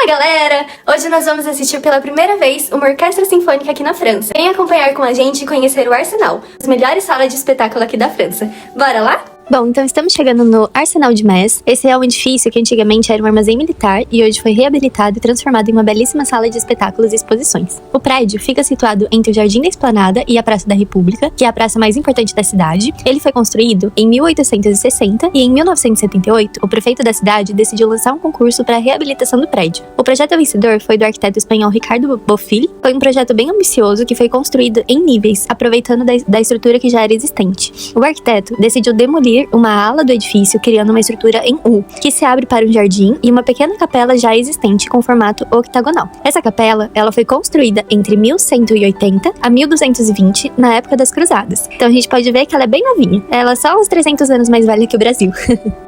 galera! Hoje nós vamos assistir pela primeira vez uma orquestra sinfônica aqui na França. Venha acompanhar com a gente e conhecer o Arsenal, as melhores salas de espetáculo aqui da França. Bora lá? Bom, então estamos chegando no Arsenal de Metz. Esse é um edifício que antigamente era um armazém militar e hoje foi reabilitado e transformado em uma belíssima sala de espetáculos e exposições. O prédio fica situado entre o Jardim da Esplanada e a Praça da República, que é a praça mais importante da cidade. Ele foi construído em 1860 e em 1978, o prefeito da cidade decidiu lançar um concurso para a reabilitação do prédio. O projeto vencedor foi do arquiteto espanhol Ricardo Bofill. Foi um projeto bem ambicioso que foi construído em níveis, aproveitando da estrutura que já era existente. O arquiteto decidiu demolir uma ala do edifício, criando uma estrutura em U, que se abre para um jardim e uma pequena capela já existente com formato octagonal. Essa capela, ela foi construída entre 1180 a 1220, na época das Cruzadas. Então a gente pode ver que ela é bem novinha. Ela é só uns 300 anos mais velha que o Brasil.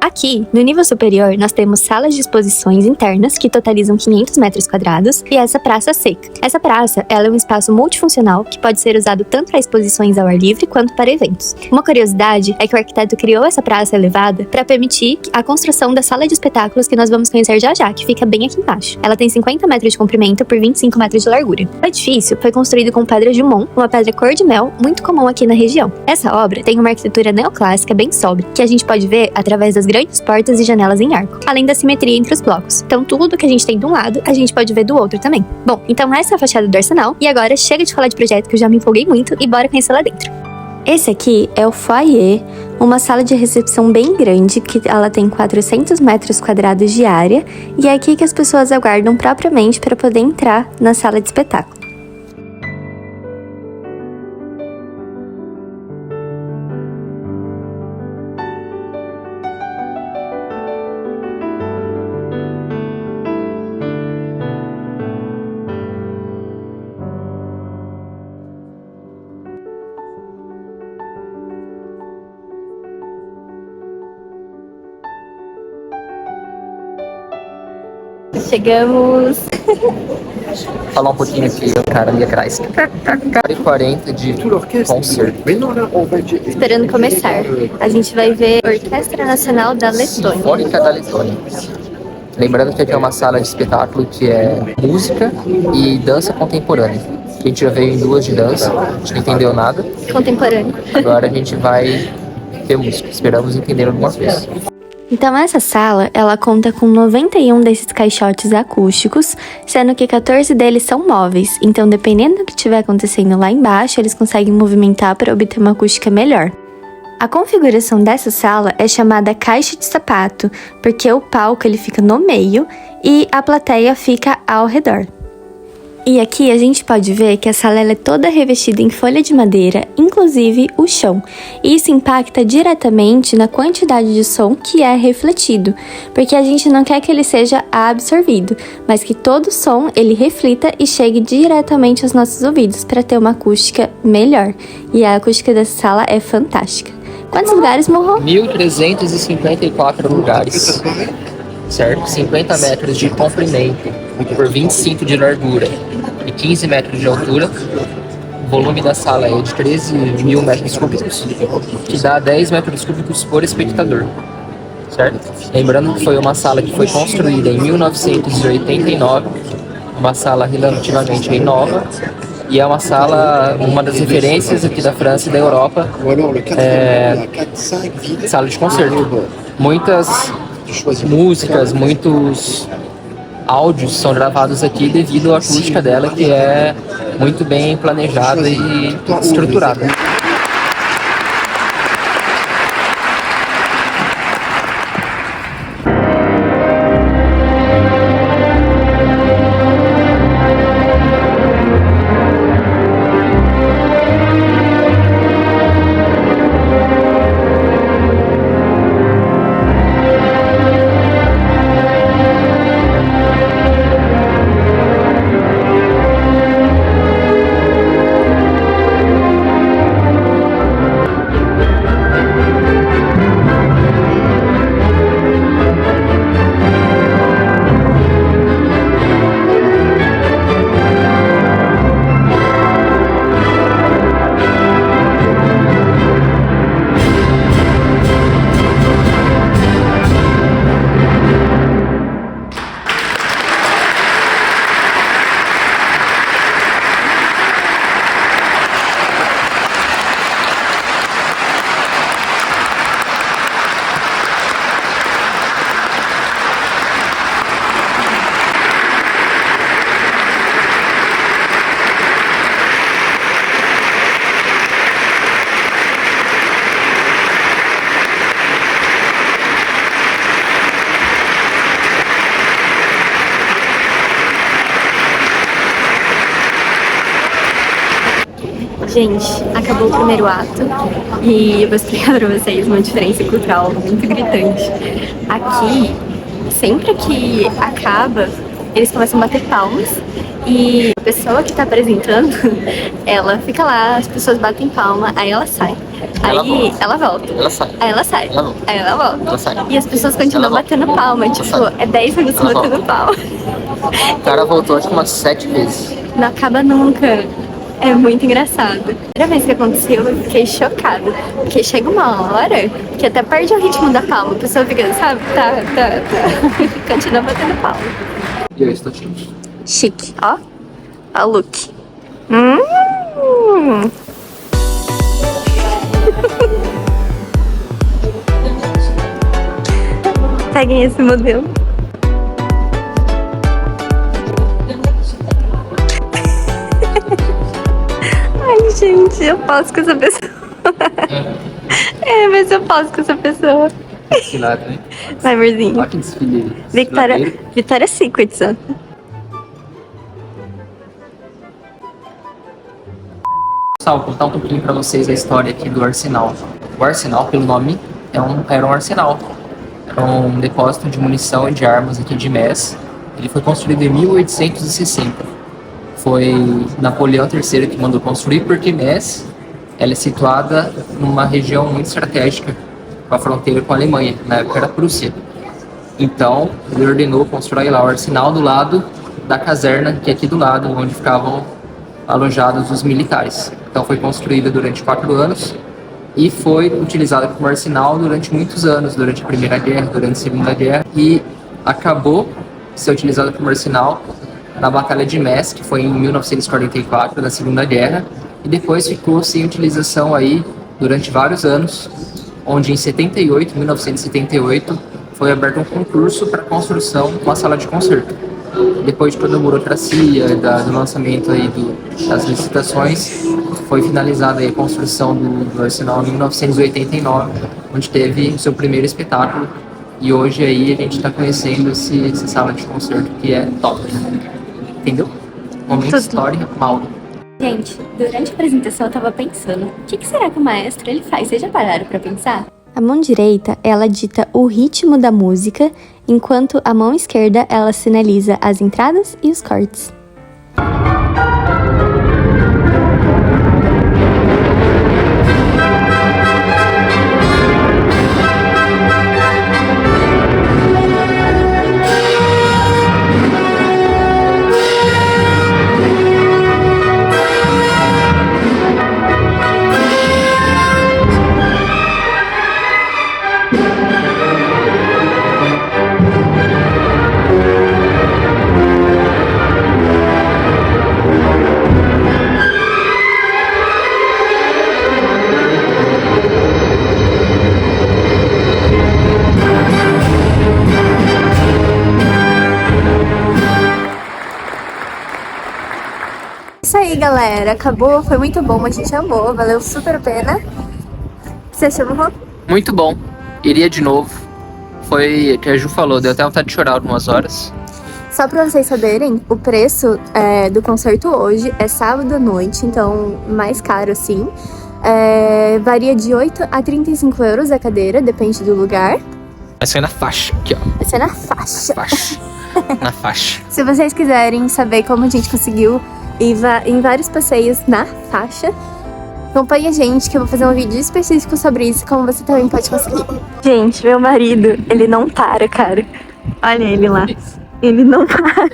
Aqui, no nível superior, nós temos salas de exposições internas, que totalizam 500 metros quadrados, e essa praça seca. Essa praça, ela é um espaço multifuncional que pode ser usado tanto para exposições ao ar livre quanto para eventos. Uma curiosidade é que o arquiteto criou essa praça elevada para permitir a construção da sala de espetáculos que nós vamos conhecer já já, que fica bem aqui embaixo. Ela tem 50 metros de comprimento por 25 metros de largura. O edifício foi construído com pedra Jumont, uma pedra cor de mel muito comum aqui na região. Essa obra tem uma arquitetura neoclássica bem sóbria, que a gente pode ver através das grandes portas e janelas em arco, além da simetria entre os blocos. Então tudo que a gente tem de um lado, a gente pode ver do outro também. Bom, então essa é a fachada do Arsenal, e agora chega de falar de projeto que eu já me empolguei muito e bora conhecer lá dentro. Esse aqui é o foyer, uma sala de recepção bem grande, que ela tem 400 metros quadrados de área, e é aqui que as pessoas aguardam propriamente para poder entrar na sala de espetáculo. Chegamos! Falar um pouquinho aqui, o cara ali atrás. 40 de concerto. Esperando começar. A gente vai ver a Orquestra Nacional da Letônia. Sinfônica da Letônia. Lembrando que aqui é uma sala de espetáculo que é música e dança contemporânea. A gente já veio em duas de dança, a gente não entendeu nada. Contemporâneo. Agora a gente vai ter música, esperamos entender alguma coisa. Então essa sala, ela conta com 91 desses caixotes acústicos, sendo que 14 deles são móveis. Então, dependendo do que estiver acontecendo lá embaixo, eles conseguem movimentar para obter uma acústica melhor. A configuração dessa sala é chamada caixa de sapato, porque o palco ele fica no meio e a plateia fica ao redor. E aqui a gente pode ver que a sala ela é toda revestida em folha de madeira, inclusive o chão. E isso impacta diretamente na quantidade de som que é refletido, porque a gente não quer que ele seja absorvido, mas que todo som ele reflita e chegue diretamente aos nossos ouvidos para ter uma acústica melhor. E a acústica dessa sala é fantástica. Quantos lugares, Morro? 1.354 lugares, certo? 50 metros de comprimento por 25 de largura e 15 metros de altura. O volume da sala é de 13 mil metros cúbicos, que dá 10 metros cúbicos por espectador, certo? Lembrando que foi uma sala que foi construída em 1989, uma sala relativamente bem nova, e é uma sala, uma das referências aqui da França e da Europa, sala de concerto. Muitas músicas, muitos áudios são gravados aqui devido à acústica dela, que é muito bem planejada e estruturada. Gente, acabou o primeiro ato e eu vou explicar pra vocês uma diferença cultural muito gritante. Aqui, sempre que acaba, eles começam a bater palmas e a pessoa que tá apresentando, ela fica lá, as pessoas batem palma, aí ela sai. Aí ela volta. Ela sai. Aí ela sai. Ela volta. Aí ela volta. Ela sai. E as pessoas continuam Ela volta. batendo palma, tipo, sai. é 10 minutos Ela batendo palma. O cara voltou acho que umas 7 vezes. Não acaba nunca. É muito engraçado. A primeira vez que aconteceu, eu fiquei chocada. Porque chega uma hora que até perde o ritmo da palma. A pessoa fica, sabe? Tá. Continua batendo palma. E aí, estou tímido. Chique, ó. Ó o look. Peguem esse modelo. Ai, gente, eu posso com essa pessoa. Mas eu posso com essa pessoa. Desfilado, né? Vai, amorzinho. Olha que desfile. Victoria's Secret, ó. Pessoal, vou contar um pouquinho pra vocês a história aqui do arsenal. O arsenal, pelo nome, era um arsenal. Era um depósito de munição e de armas aqui de Metz. Ele foi construído em 1860. Foi Napoleão III que mandou construir, porque Metz ela é situada numa região muito estratégica, com a fronteira com a Alemanha, na época era a Prússia. Então, ele ordenou construir lá o arsenal do lado da caserna, que é aqui do lado, onde ficavam alojados os militares. Então foi construída durante 4 anos e foi utilizada como arsenal durante muitos anos, durante a Primeira Guerra, durante a Segunda Guerra, e acabou de ser utilizada como arsenal na Batalha de Metz, que foi em 1944, da Segunda Guerra, e depois ficou sem utilização aí durante vários anos, onde em 1978, foi aberto um concurso para a construção de uma sala de concerto. Depois de toda a burocracia, do lançamento aí das licitações, foi finalizada aí a construção do arsenal em 1989, onde teve o seu primeiro espetáculo. E hoje aí a gente está conhecendo essa sala de concerto que é top. Entendeu? Momento história, Mauro. Gente, durante a apresentação eu tava pensando, o que será que o maestro ele faz? Vocês já pararam pra pensar? A mão direita, ela dita o ritmo da música, enquanto a mão esquerda, ela sinaliza as entradas e os cortes. Isso aí, galera. Acabou, foi muito bom, a gente amou, valeu super a pena. Você achou bom? Muito bom. Iria de novo. Foi o que a Ju falou, deu até vontade de chorar algumas horas. Só pra vocês saberem, o preço do concerto hoje é sábado à noite, então mais caro sim. Varia de 8 a 35 euros a cadeira, depende do lugar. Mas foi na faixa aqui, ó. Vai ser na faixa. Na faixa. Se vocês quiserem saber como a gente conseguiu ir em vários passeios na faixa, acompanhe a gente que eu vou fazer um vídeo específico sobre isso, como você também pode conseguir. Gente, meu marido, ele não para, cara. Olha ele lá. Ele não para.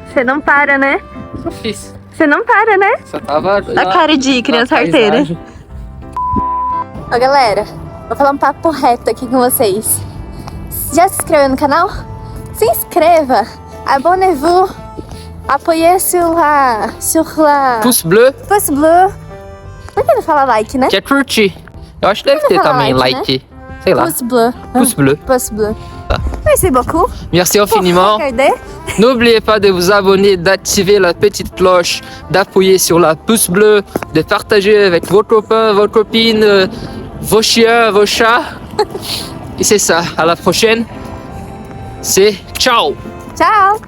Você não para, né? Eu fiz. Você não para, né? Só tava... A cara de criança arteira. Ó, galera, vou falar um papo reto aqui com vocês. Já se inscreveu no canal? Se inscreva! Abonnez-vous! Appuyez sur la... Pouce bleu. Pouce bleu. Por que não fala like, né? Quer curtir. Eu acho que deve ter fala também like, like. Sei lá. Pouce bleu. Pouce bleu. Pouce bleu. Tá. Merci beaucoup. Merci infiniment. Regardez. N'oubliez pas de vous abonner, d'activer la petite cloche, d'appuyer sur la pouce bleue, de partager avec vos copains, vos copines, vos chiens, vos chats. Et c'est ça. À la prochaine. C'est ciao. Tchau.